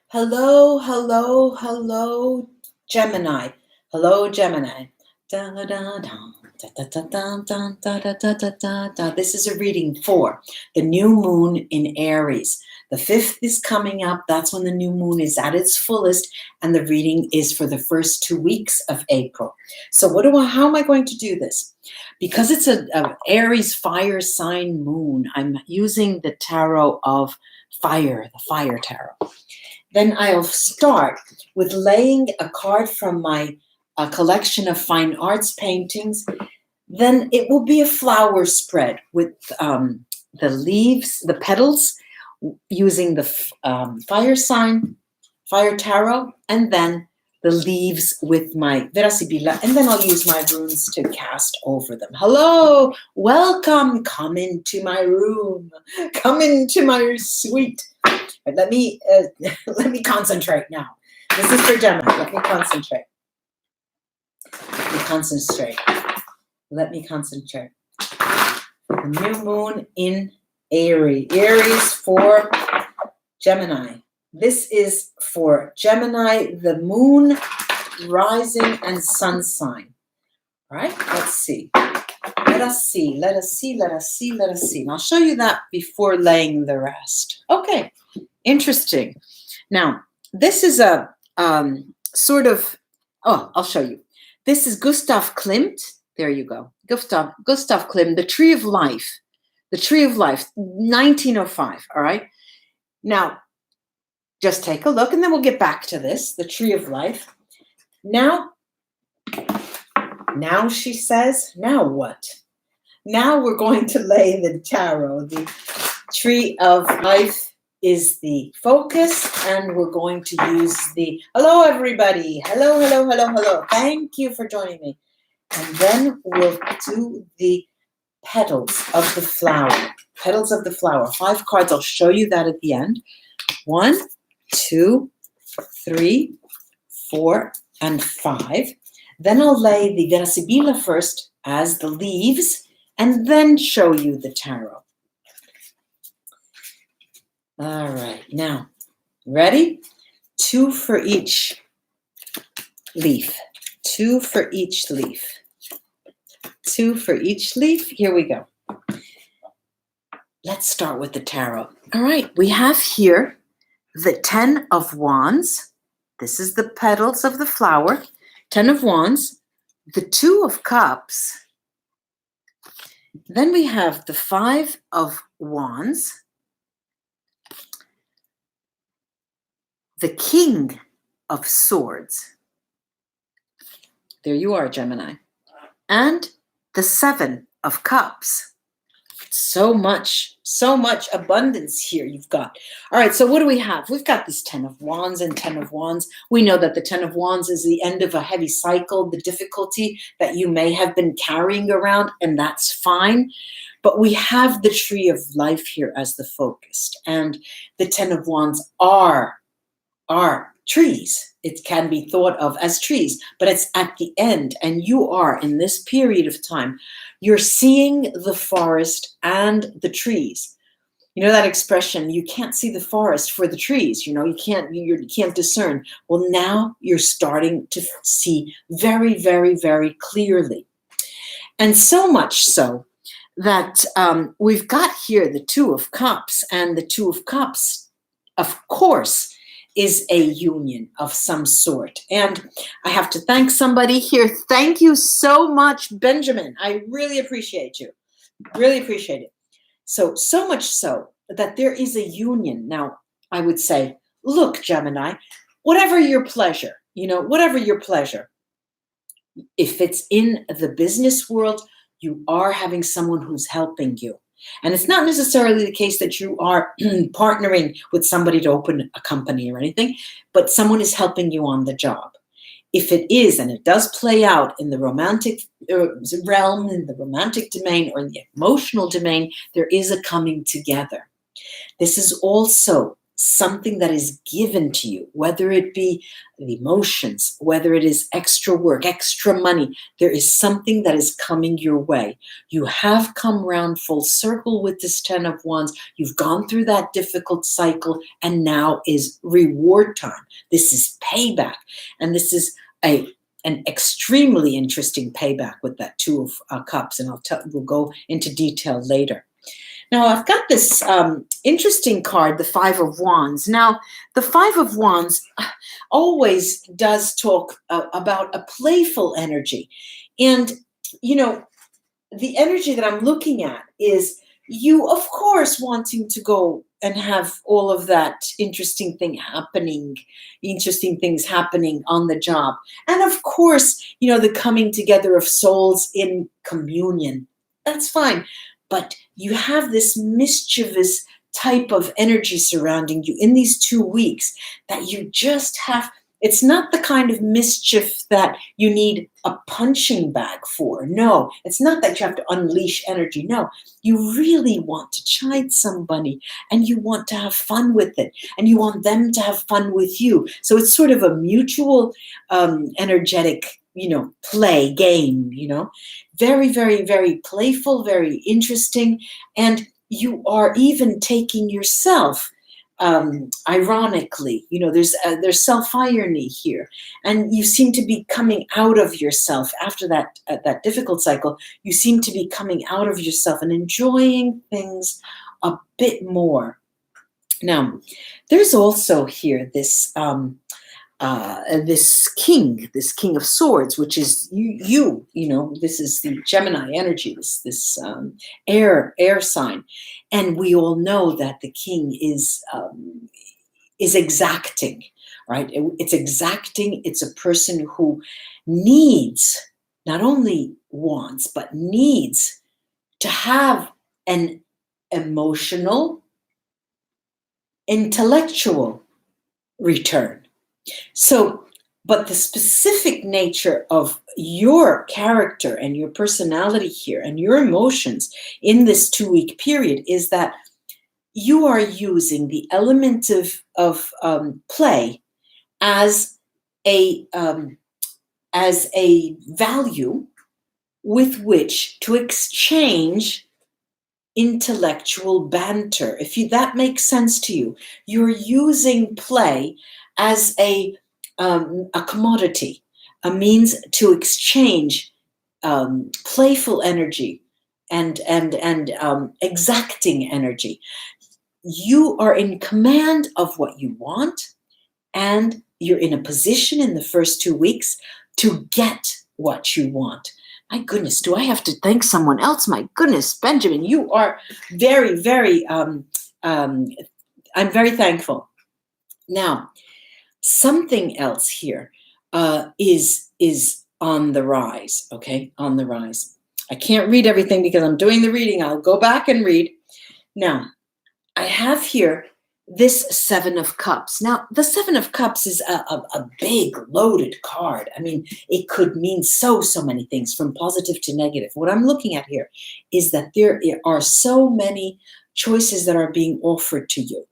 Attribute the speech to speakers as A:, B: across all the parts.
A: Hello, hello, hello, Gemini. Hello, Gemini. Da, da, da, da, da, da, da, da, da, da, da, da, da, da. This is a reading for the new moon in Aries. The 5th is coming up. That's when the new moon is at its fullest, and the reading is for the first 2 weeks of April. So how am I going to do this? Because it's a Aries fire sign moon, I'm using the tarot of fire, the fire tarot. Then I'll start with laying a card from my collection of fine arts paintings. Then it will be a flower spread with the leaves, the petals, using the fire sign, fire tarot, and then the leaves with my VERA SIBILLA, and then I'll use my runes to cast over them. Hello, welcome, come into my room, come into my suite. Let me concentrate now. This is for Gemini. Let me concentrate. Let me concentrate. Let me concentrate. The new moon in Aries. Aries for Gemini. This is for Gemini, the moon, rising, and sun sign. All right, let's see. Let us see. Let us see. Let us see. Let us see. And I'll show you that before laying the rest. Okay. Interesting. Now, this is a sort of, I'll show you. This is Gustav Klimt. There you go. Gustav Klimt, The Tree of Life. The Tree of Life, 1905, all right? Now, just take a look, and then we'll get back to this, The Tree of Life. Now she says, now what? Now we're going to lay the tarot. The Tree of Life is the focus, and we're going to use the, hello everybody, hello, hello, hello, hello, thank you for joining me. And then we'll do the petals of the flower, 5 cards. I'll show you that at the end. 1, 2, 3, 4, and 5. Then I'll lay the VERA SIBILLA first as the leaves, and then show you the tarot. All right, now, ready? 2 for each leaf. 2 for each leaf. 2 for each leaf. Here we go. Let's start with the tarot. All right, we have here the 10 of Wands. This is the petals of the flower. 10 of Wands. The 2 of Cups. Then we have the 5 of Wands. The King of Swords. There you are, Gemini. And the 7 of Cups. So much abundance here you've got. All right, so what do we have? We've got this 10 of Wands and 10 of Wands. We know that the 10 of Wands is the end of a heavy cycle, the difficulty that you may have been carrying around, and that's fine. But we have the Tree of Life here as the focus, and the 10 of Wands are trees. It can be thought of as trees, but it's at the end, and you are, in this period of time, you're seeing the forest and the trees. You know that expression, you can't see the forest for the trees, you can't discern. Well, now you're starting to see very, very, very clearly. And so much so that we've got here the 2 of Cups, and the 2 of Cups, of course, is a union of some sort. And I have to thank somebody here. Thank you so much, Benjamin. I really appreciate you. Really appreciate it. So much so that there is a union. Now, I would say, look, Gemini, whatever your pleasure, whatever your pleasure. If it's in the business world, you are having someone who's helping you. And it's not necessarily the case that you are partnering with somebody to open a company or anything, but someone is helping you on the job. If it is, and it does play out in the romantic realm, in the romantic domain, or in the emotional domain, there is a coming together. This is also something that is given to you, whether it be the emotions, whether it is extra work, extra money. There is something that is coming your way. You have come round full circle with this 10 of Wands. You've gone through that difficult cycle, and now is reward time. This is payback. And this is an extremely interesting payback with that Two of Cups. And we'll go into detail later. Now, I've got this interesting card, the Five of Wands. Now, the Five of Wands always does talk about a playful energy. And, you know, the energy that I'm looking at is you, of course, wanting to go and have all of that interesting things happening on the job. And, of course, you know, the coming together of souls in communion. That's fine. But you have this mischievous type of energy surrounding you in these 2 weeks that you just have. It's not the kind of mischief that you need a punching bag for. No, it's not that you have to unleash energy. No, you really want to chide somebody, and you want to have fun with it, and you want them to have fun with you. So it's sort of a mutual energetic, you know, play game, you know, very, very, very playful, very interesting. And you are even taking yourself, ironically, you know, there's self-irony here. And you seem to be coming out of yourself after that difficult cycle. You seem to be coming out of yourself and enjoying things a bit more. Now, there's also here this this king of swords, which is you know, this is the Gemini energy, this air sign. And we all know that the king is exacting, right? It's exacting. It's a person who needs, not only wants, but needs to have an emotional, intellectual return. So, but the specific nature of your character and your personality here and your emotions in this 2-week period is that you are using the element of play as a value with which to exchange intellectual banter. If that makes sense to you, you're using play as a commodity, a means to exchange playful energy and exacting energy. You are in command of what you want, and you're in a position in the first 2 weeks to get what you want. My goodness, do I have to thank someone else? My goodness, Benjamin, you are very, very, I'm very thankful. Now, something else here is on the rise, okay? On the rise. I can't read everything because I'm doing the reading. I'll go back and read. Now, I have here this Seven of Cups. Now, the Seven of Cups is a big, loaded card. I mean, it could mean so many things, from positive to negative. What I'm looking at here is that there are so many choices that are being offered to you.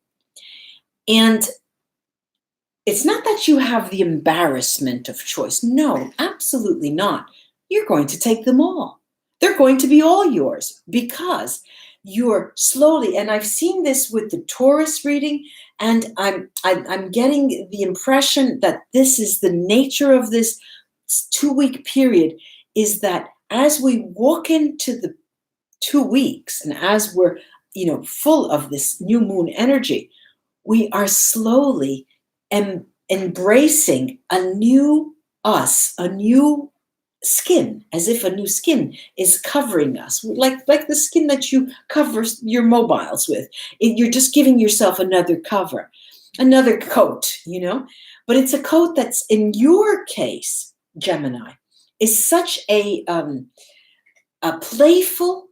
A: And it's not that you have the embarrassment of choice. No, absolutely not. You're going to take them all. They're going to be all yours because you're slowly, and I've seen this with the Taurus reading, and I'm getting the impression that this is the nature of this 2-week period, is that as we walk into the 2 weeks and as we're, you know, full of this new moon energy, we are slowly embracing a new us, a new skin, as if a new skin is covering us, like the skin that you cover your mobiles with. You're just giving yourself another cover, another coat, you know. But it's a coat that's, in your case, Gemini, is such a playful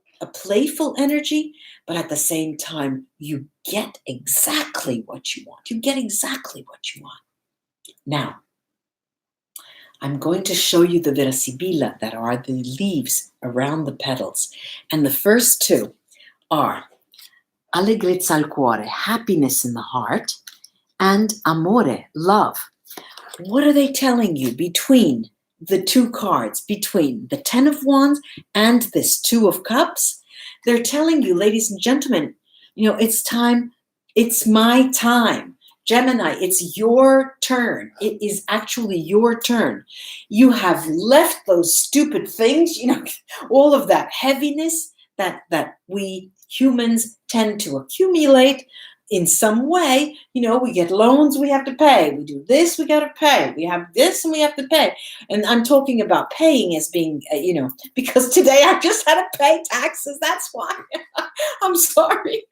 A: energy, but at the same time, you get exactly what you want. You get exactly what you want. Now, I'm going to show you the Vera Sibilla, that are the leaves around the petals. And the first two are Allegrezza al cuore, happiness in the heart, and amore, love. What are they telling you between the two cards, between the Ten of Wands and this Two of Cups? They're telling you, ladies and gentlemen, it's time. It's my time. Gemini, it's your turn. It is actually your turn. You have left those stupid things, all of that heaviness that we humans tend to accumulate in some way. We get loans, we have to pay. We do this, we got to pay. We have this and we have to pay. And I'm talking about paying as being, because today I just had to pay taxes. That's why. I'm sorry.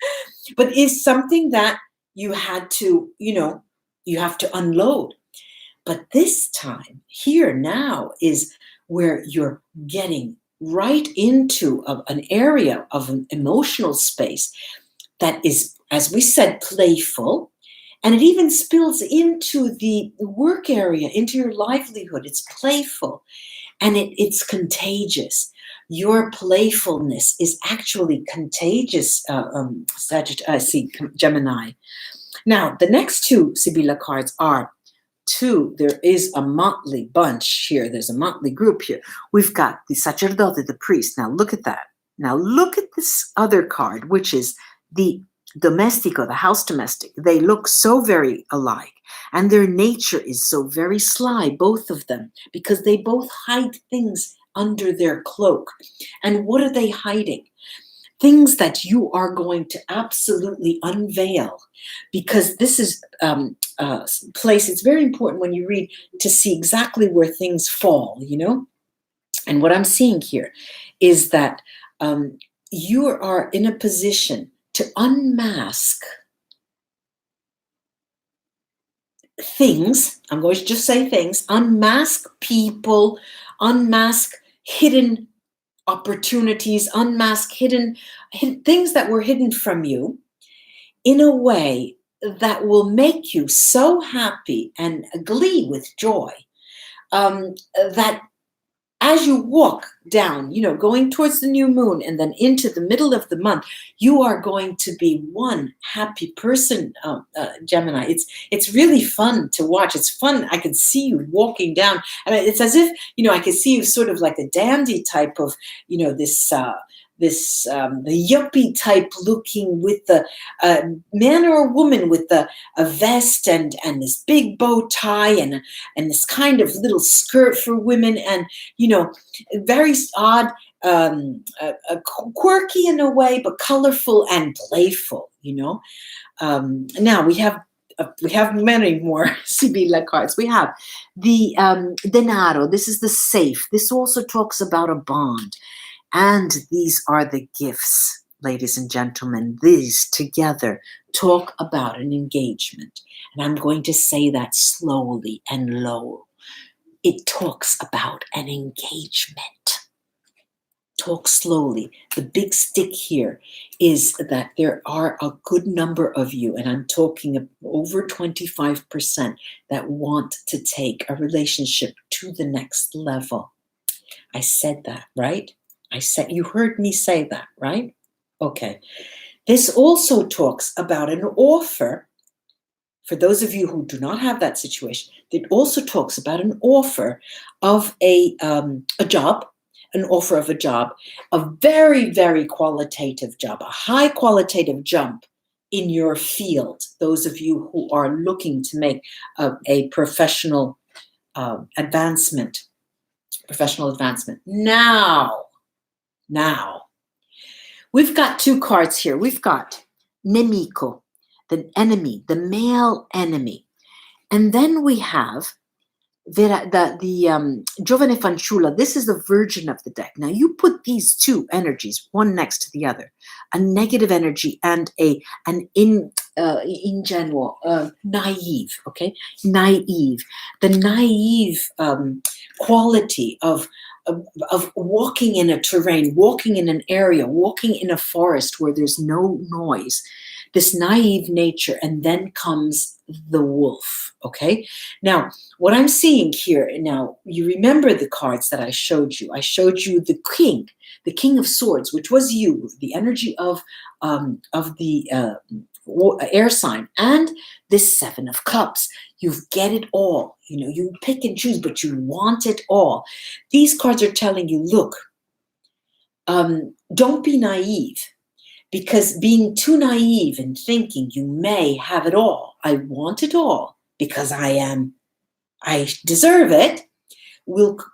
A: But it's something that you had to, you have to unload. But this time, here now, is where you're getting right into an area of an emotional space that is, as we said, playful. And it even spills into the work area, into your livelihood. It's playful and it's contagious. Your playfulness is actually contagious, Gemini. Now, the next two Sibilla cards are two. There is a motley bunch here. There's a motley group here. We've got the sacerdote, the priest. Now, look at that. Now, look at this other card, which is the domestico, the house domestic. They look so very alike, and their nature is so very sly, both of them, because they both hide things under their cloak. And what are they hiding? Things that you are going to absolutely unveil, because this is a place, it's very important when you read to see exactly where things fall, And what I'm seeing here is that you are in a position to unmask things. I'm going to just say things. Unmask people, unmask hidden opportunities, unmask hidden things that were hidden from you in a way that will make you so happy and glee with joy that as you walk down, going towards the new moon and then into the middle of the month, you are going to be one happy person, Gemini. It's really fun to watch. It's fun. I can see you walking down. And it's as if, I can see you sort of like a dandy type of, the yuppie type looking with the man or a woman with a vest and this big bow tie and this kind of little skirt for women, and very odd, quirky in a way, but colorful and playful. Now we have many more Sibilla cards. We have the denaro. This is the safe. This also talks about a bond. And these are the gifts, ladies and gentlemen. These together talk about an engagement. And I'm going to say that slowly and low. It talks about an engagement. Talk slowly. The big stick here is that there are a good number of you, and I'm talking over 25%, that want to take a relationship to the next level. I said that, right? You heard me say that, right? Okay. This also talks about an offer. For those of you who do not have that situation, it also talks about an offer of a job, an offer of a job, a very, very qualitative job, a high qualitative jump in your field. Those of you who are looking to make a professional advancement. Now, we've got two cards here. We've got nemico, the enemy, the male enemy. And then we have the giovane fanciulla. This is the virgin of the deck. Now, you put these two energies, one next to the other, a negative energy and an ingenuo, naive, okay? Naive. The naive quality of walking in a terrain, walking in an area, walking in a forest where there's no noise. this naive nature, and then comes the wolf, okay? Now, what I'm seeing here, now, you remember the cards that I showed you. I showed you the King of Swords, which was you, the energy of the air sign, and this Seven of Cups. You get it all. You know, you pick and choose, but you want it all. These cards are telling you, look, don't be naive, because being too naive and thinking you may have it all, I want it all because I deserve it,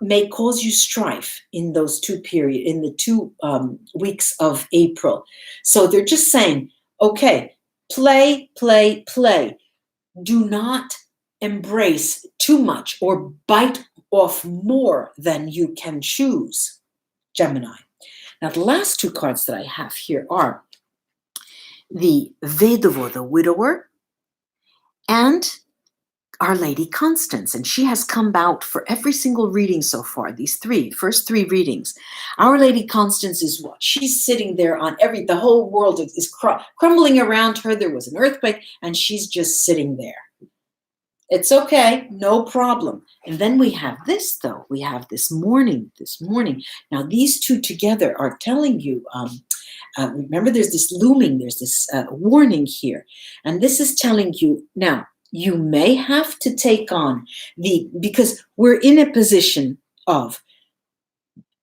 A: may cause you strife in those in the 2 weeks of April. So they're just saying, okay, play, play, play. Do not embrace too much or bite off more than you can choose, Gemini. Now, the last 2 cards that I have here are the Vedovo, the widower, and Our Lady Constance. And she has come out for every single reading so far, these first three readings. Our Lady Constance is what? She's sitting there on the whole world is crumbling around her. There was an earthquake, and she's just sitting there. It's okay, no problem. And then we have this, though. We have this morning. Now, these 2 together are telling you, remember, there's this looming, there's this warning here. And this is telling you, now, you may have to take on because we're in a position of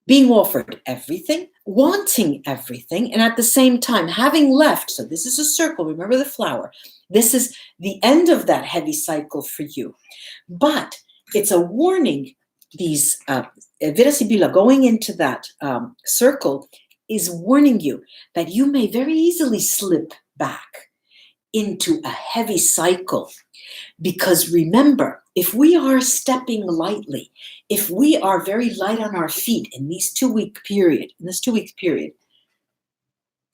A: being offered everything, wanting everything, and at the same time having left. So this is a circle. Remember the flower. This is the end of that heavy cycle for you. But it's a warning. These Vera Sibilla going into that circle is warning you that you may very easily slip back into a heavy cycle. Because remember, if we are stepping lightly, if we are very light on our feet in this 2-week period,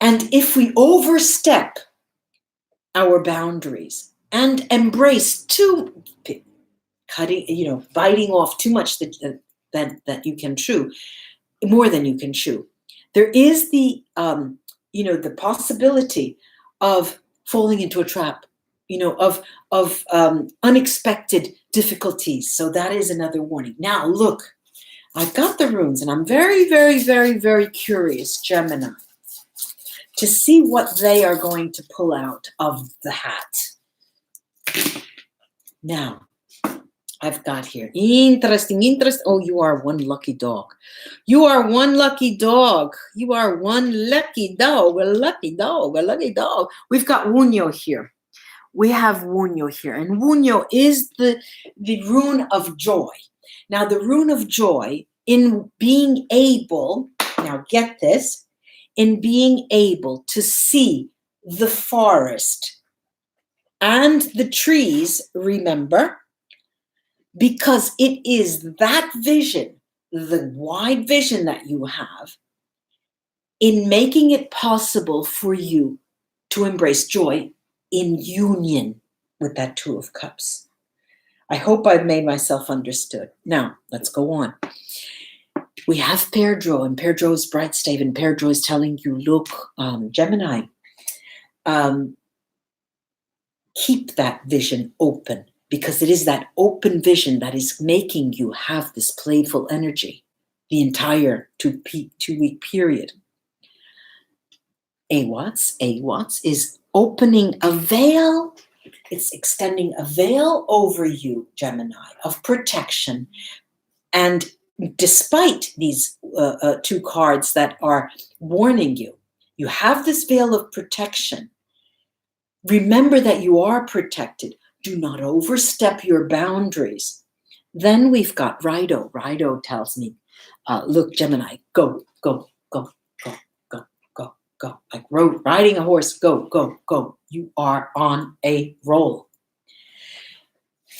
A: and if we overstep our boundaries and embrace biting off too much that you can chew, more than you can chew, there is the possibility of falling into a trap, of unexpected difficulties. So that is another warning. Now, look, I've got the runes, and I'm very, very, very, very curious, Gemini, to see what they are going to pull out of the hat. Now, I've got here, interesting. Oh, you are one lucky dog. You are one lucky dog. You are one lucky dog. A lucky dog. We've got Wunyo here. We have Wunyo here, and Wunyo is the rune of joy. Now, the rune of joy in being able, now get this, in being able to see the forest and the trees, remember, because it is that vision, the wide vision that you have, in making it possible for you to embrace joy in union with that 2 of Cups. I hope I've made myself understood. Now, let's go on. We have Perdro, and Perdro is bright stave, and Perdro is telling you, look, Gemini, keep that vision open, because it is that open vision that is making you have this playful energy the entire 2-week period. Awats is opening a veil. It's extending a veil over you, Gemini, of protection. And despite these 2 cards that are warning you, you have this veil of protection. Remember that you are protected. Do not overstep your boundaries. Then we've got Rido. Rido tells me, look, Gemini, go. Like riding a horse, go. You are on a roll.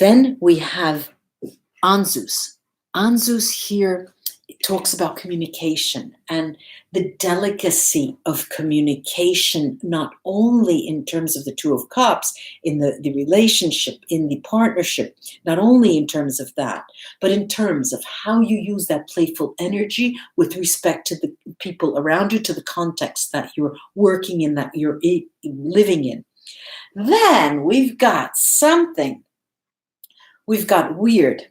A: Then we have Anzus. Anzus here talks about communication and the delicacy of communication, not only in terms of the 2 of Cups, in the relationship, in the partnership, not only in terms of that, but in terms of how you use that playful energy with respect to the people around you, to the context that you're working in, that you're living in. Then we've got something. We've got weird.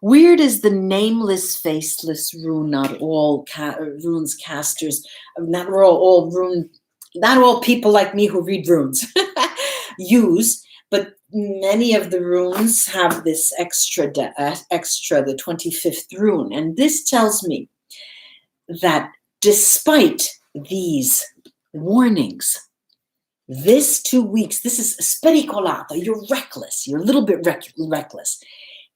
A: Weird is the nameless, faceless rune. Not all runes casters, not all people like me who read runes use. But many of the runes have this extra, the 25th rune, and this tells me that despite these warnings, this 2 weeks, this is spericolato. You're reckless. You're a little bit reckless.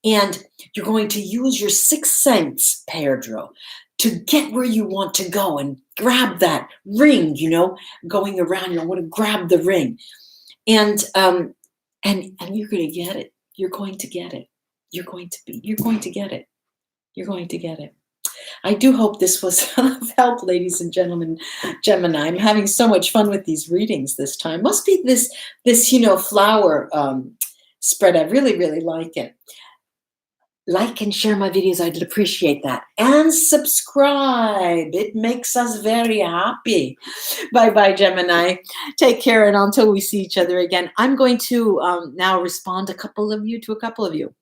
A: And you're going to use your sixth sense, Pedro, to get where you want to go and grab that ring, going around. You want to grab the ring. And you're going to get it. You're going to get it. You're going to get it. You're going to get it. I do hope this was of help, ladies and gentlemen. Gemini, I'm having so much fun with these readings this time. Must be this flower spread. I really, really like it. Like and share my videos. I'd appreciate that. And subscribe. It makes us very happy. Bye-bye, Gemini. Take care, and until we see each other again, I'm going to now respond to a couple of you.